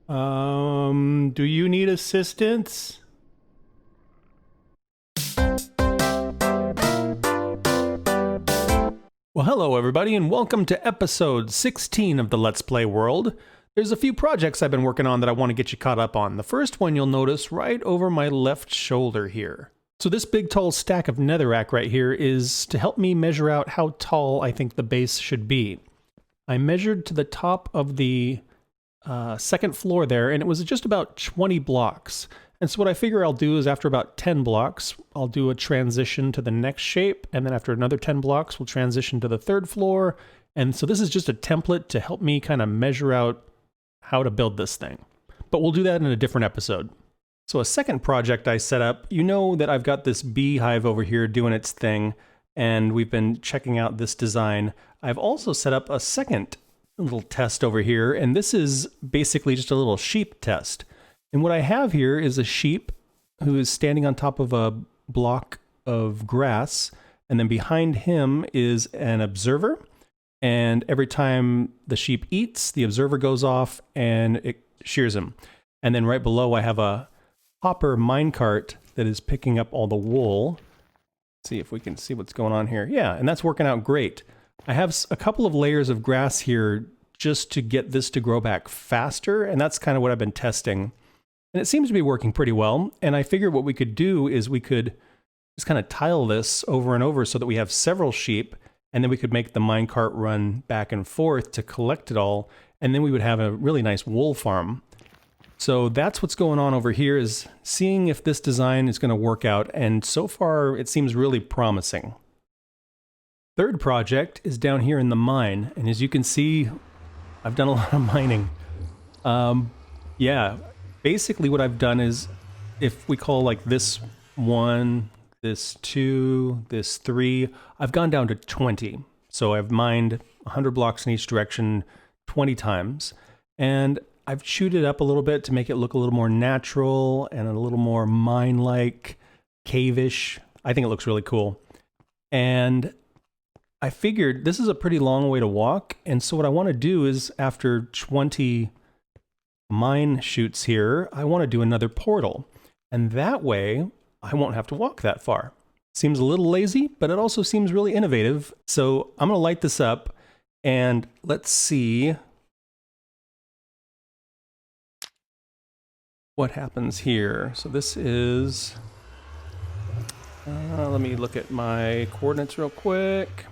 Do you need assistance? Well, hello everybody, and welcome to episode 16 of the Let's Play world. There's a few projects I've been working on that I want to get you caught up on. The first one you'll notice right over my left shoulder here. So this big tall stack of netherrack right here is to help me measure out how tall I think the base should be. I measured to the top of the second floor there, and it was just about 20 blocks. And so what I figure I'll do is after about 10 blocks, I'll do a transition to the next shape, and then after another 10 blocks, we'll transition to the third floor. And so this is just a template to help me kind of measure out how to build this thing. But we'll do that in a different episode. So a second project I set up, you know that I've got this beehive over here doing its thing, and we've been checking out this design. I've also set up a second little test over here, and this is basically just a little sheep test. And what I have here is a sheep who is standing on top of a block of grass, and then behind him is an observer. And every time the sheep eats, the observer goes off and it shears him. And then right below I have a hopper minecart that is picking up all the wool. Let's see if we can see what's going on here. Yeah, and that's working out great. I have a couple of layers of grass here just to get this to grow back faster, and that's kind of what I've been testing. And it seems to be working pretty well, and I figured what we could do is we could just kind of tile this over and over so that we have several sheep, and then we could make the minecart run back and forth to collect it all, and then we would have a really nice wool farm. So that's what's going on over here, is seeing if this design is going to work out, and so far it seems really promising. Third project is down here in the mine, and as you can see, I've done a lot of mining. Yeah, basically what I've done is, if we call like this 1, this 2, this 3, I've gone down to 20. So I've mined 100 blocks in each direction 20 times, and I've chewed it up a little bit to make it look a little more natural and a little more mine-like, cave-ish. I think it looks really cool. And I figured this is a pretty long way to walk, and so what I want to do is, after 20 mine chutes here, I want to do another portal. And that way, I won't have to walk that far. Seems a little lazy, but it also seems really innovative. So I'm going to light this up, and let's see what happens here. So this is... let me look at my coordinates real quick.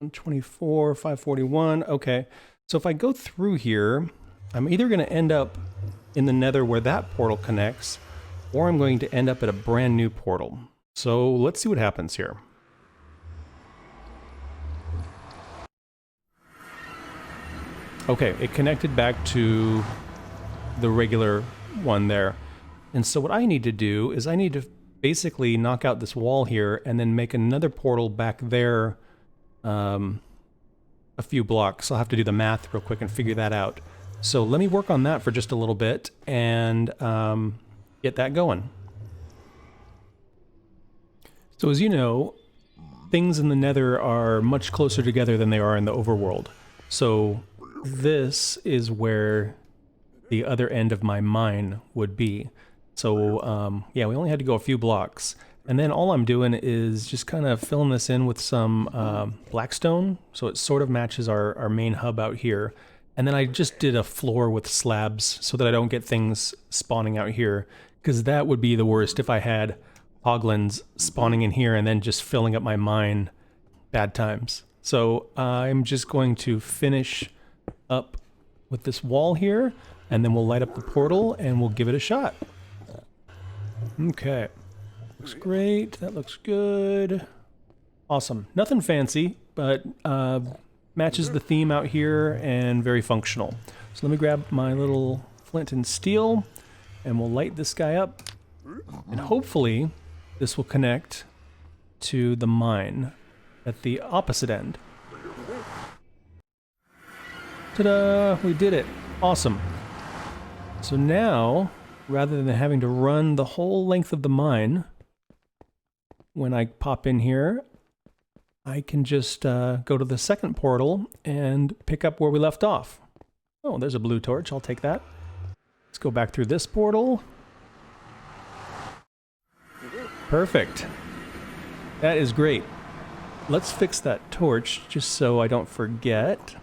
124, 541, okay. So if I go through here, I'm either going to end up in the Nether where that portal connects, or I'm going to end up at a brand new portal. So let's see what happens here. Okay, it connected back to the regular one there. And so what I need to do is I need to basically knock out this wall here and then make another portal back there a few blocks. I'll have to do the math real quick and figure that out. So let me work on that for just a little bit and get that going. So as you know, things in the Nether are much closer together than they are in the overworld. So this is where the other end of my mine would be. So yeah, we only had to go a few blocks. And then all I'm doing is just kind of filling this in with some blackstone, so it sort of matches our main hub out here. And then I just did a floor with slabs so that I don't get things spawning out here, because that would be the worst if I had hoglins spawning in here and then just filling up my mine. Bad times. So I'm just going to finish up with this wall here, and then we'll light up the portal and we'll give it a shot. Okay. Looks great. That looks good. Awesome. Nothing fancy, but matches the theme out here and very functional. So let me grab my little flint and steel and we'll light this guy up. And hopefully this will connect to the mine at the opposite end. Ta-da! We did it. Awesome. So now, rather than having to run the whole length of the mine, when I pop in here, I can just go to the second portal and pick up where we left off. Oh, there's a blue torch. I'll take that. Let's go back through this portal. Perfect. That is great. Let's fix that torch just so I don't forget.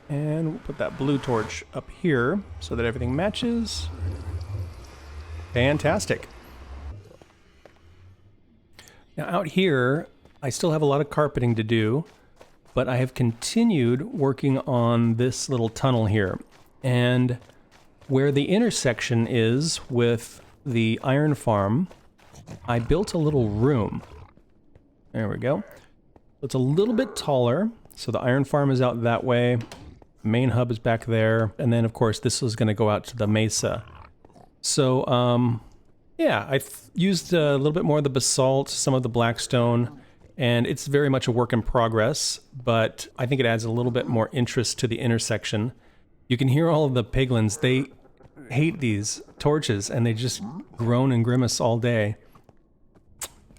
And we'll put that blue torch up here so that everything matches. Fantastic. Now out here, I still have a lot of carpeting to do, but I have continued working on this little tunnel here. And where the intersection is with the iron farm, I built a little room. There we go. It's a little bit taller, so the iron farm is out that way. The main hub is back there, and then of course this is going to go out to the mesa. So, yeah, I've used a little bit more of the basalt, some of the blackstone, and it's very much a work in progress, but I think it adds a little bit more interest to the intersection. You can hear all of the piglins. They hate these torches, and they just groan and grimace all day.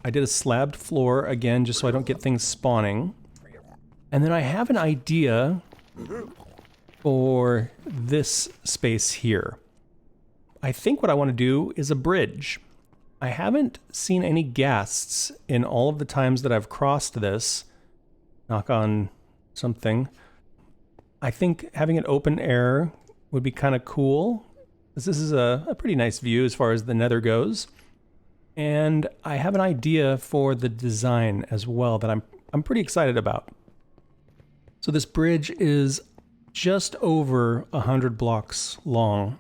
I did a slabbed floor, again, just so I don't get things spawning. And then I have an idea for this space here. I think what I want to do is a bridge. I haven't seen any ghasts in all of the times that I've crossed this. Knock on something. I think having it open air would be kind of cool. This is a pretty nice view as far as the Nether goes. And I have an idea for the design as well that I'm pretty excited about. So this bridge is just over 100 blocks long.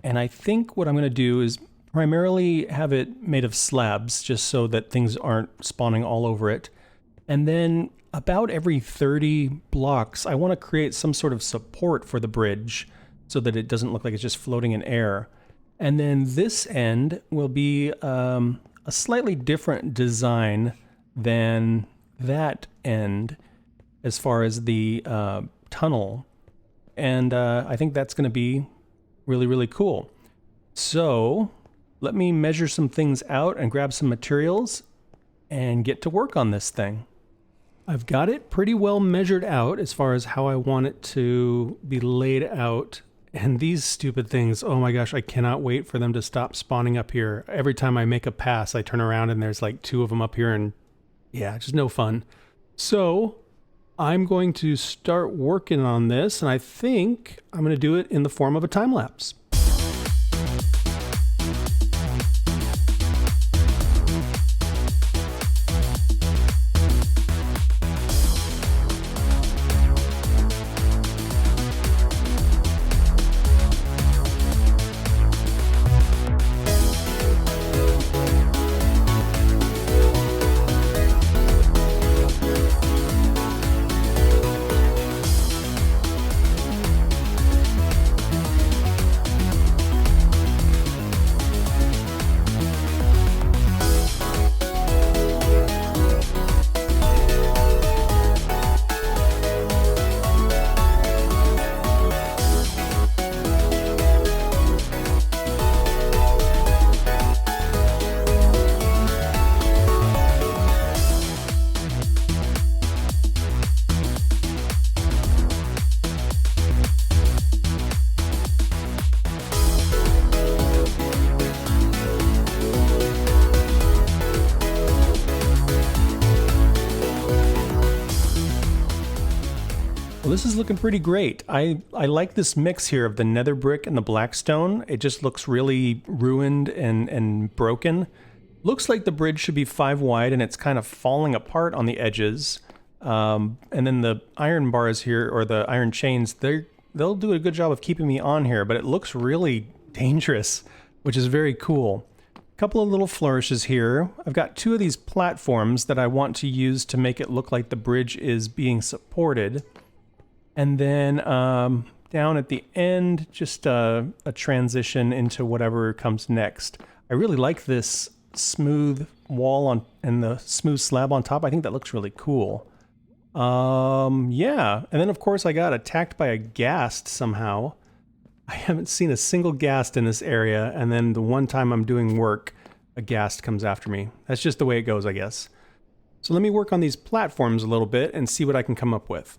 And I think what I'm going to do is primarily have it made of slabs, just so that things aren't spawning all over it. And then about every 30 blocks, I want to create some sort of support for the bridge so that it doesn't look like it's just floating in air. And then this end will be a slightly different design than that end as far as the tunnel. And I think that's going to be really, really cool. So let me measure some things out and grab some materials and get to work on this thing. I've got it pretty well measured out as far as how I want it to be laid out. And these stupid things, oh my gosh, I cannot wait for them to stop spawning up here. Every time I make a pass, I turn around and there's like 2 of them up here, and yeah, just no fun. So I'm going to start working on this, and I think I'm going to do it in the form of a time lapse. Well, this is looking pretty great. I like this mix here of the nether brick and the blackstone. It just looks really ruined and broken. Looks like the bridge should be 5 wide and it's kind of falling apart on the edges. And then the iron bars here, or the iron chains, they'll do a good job of keeping me on here, but it looks really dangerous, which is very cool. A couple of little flourishes here. I've got 2 of these platforms that I want to use to make it look like the bridge is being supported. And then down at the end, just a transition into whatever comes next. I really like this smooth wall on and the smooth slab on top. I think that looks really cool. Yeah, and then of course I got attacked by a ghast somehow. I haven't seen a single ghast in this area, and then the one time I'm doing work, a ghast comes after me. That's just the way it goes, I guess. So let me work on these platforms a little bit and see what I can come up with.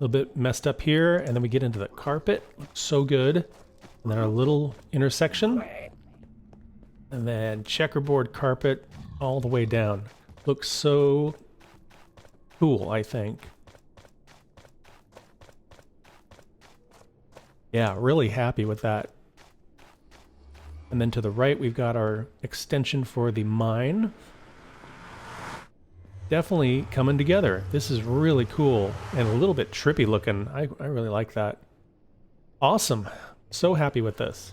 little bit messed up here, and then we get into the carpet. Looks so good. And then our little intersection. And then checkerboard carpet all the way down. Looks so cool, I think. Yeah, really happy with that. And then to the right, we've got our extension for the mine. Definitely coming together. This is really cool and a little bit trippy looking. I really like that. Awesome. So happy with this.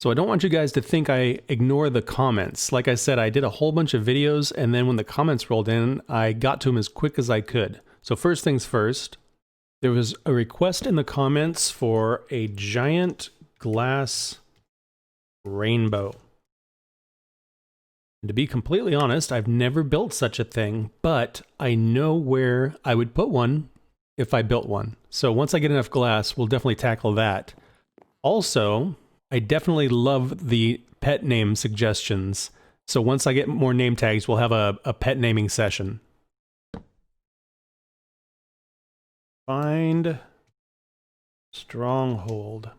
So I don't want you guys to think I ignore the comments. Like I said, I did a whole bunch of videos, and then when the comments rolled in, I got to them as quick as I could. So first things first, there was a request in the comments for a giant glass rainbow. And to be completely honest, I've never built such a thing, but I know where I would put one if I built one. So once I get enough glass, we'll definitely tackle that. Also, I definitely love the pet name suggestions. So once I get more name tags, we'll have a pet naming session. Find stronghold.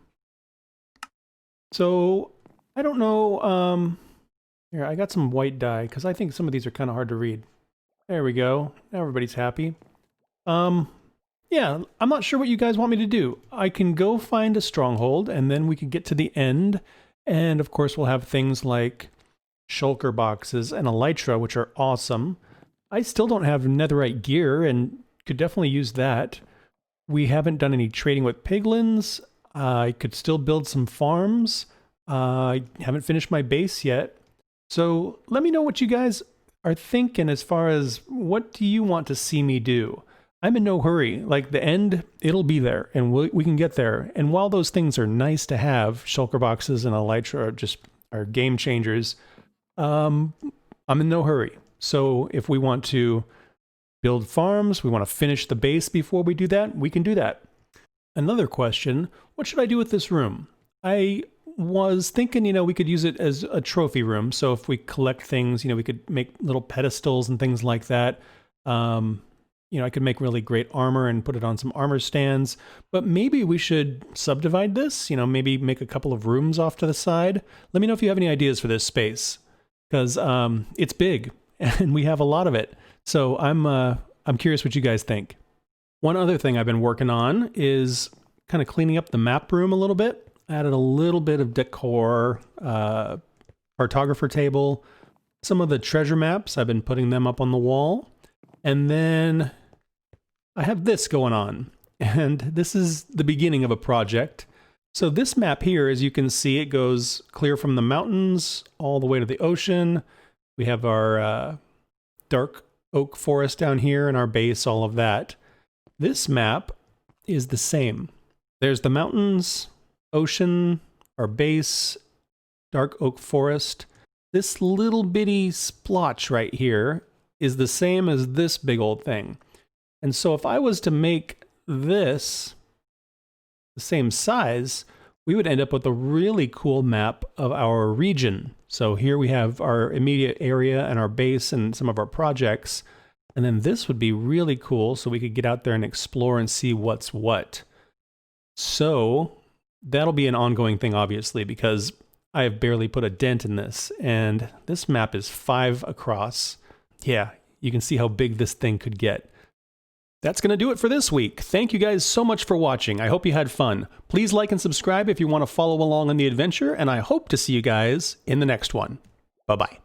So I don't know. Here, I got some white dye because I think some of these are kind of hard to read. There we go. Now everybody's happy. Yeah, I'm not sure what you guys want me to do. I can go find a stronghold, and then we can get to the end. And of course, we'll have things like shulker boxes and elytra, which are awesome. I still don't have netherite gear, and could definitely use that. We haven't done any trading with piglins. I could still build some farms. I haven't finished my base yet. So let me know what you guys are thinking as far as what do you want to see me do. I'm in no hurry. Like the end, it'll be there, and we can get there. And while those things are nice to have, shulker boxes and elytra are game changers, I'm in no hurry. So if we want to build farms, we want to finish the base before we do that, we can do that. Another question, what should I do with this room? I was thinking, we could use it as a trophy room. So if we collect things, we could make little pedestals and things like that. I could make really great armor and put it on some armor stands, but maybe we should subdivide this, maybe make a couple of rooms off to the side. Let me know if you have any ideas for this space, because it's big and we have a lot of it. So I'm curious what you guys think. One other thing I've been working on is kind of cleaning up the map room a little bit. I added a little bit of decor, cartographer table, some of the treasure maps, I've been putting them up on the wall. And then I have this going on, and this is the beginning of a project. So this map here, as you can see, it goes clear from the mountains all the way to the ocean. We have our dark oak forest down here and our base, all of that. This map is the same. There's the mountains, ocean, our base, dark oak forest. This little bitty splotch right here is the same as this big old thing. And so if I was to make this the same size, we would end up with a really cool map of our region. So here we have our immediate area and our base and some of our projects. And then this would be really cool, so we could get out there and explore and see what's what. So that'll be an ongoing thing, obviously, because I have barely put a dent in this. And this map is 5 across. Yeah, you can see how big this thing could get. That's going to do it for this week. Thank you guys so much for watching. I hope you had fun. Please like and subscribe if you want to follow along on the adventure, and I hope to see you guys in the next one. Bye-bye.